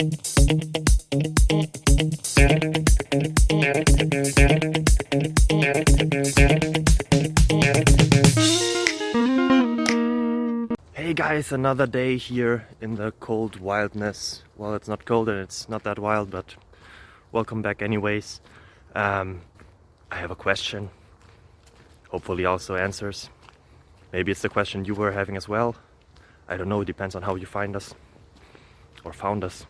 Hey guys, another day here in the cold wildness. Well, it's not cold and it's not that wild, but welcome back anyways. I have a question, hopefully also answers. Maybe it's the question you were having as well. I don't know, it depends on how you find us or found us.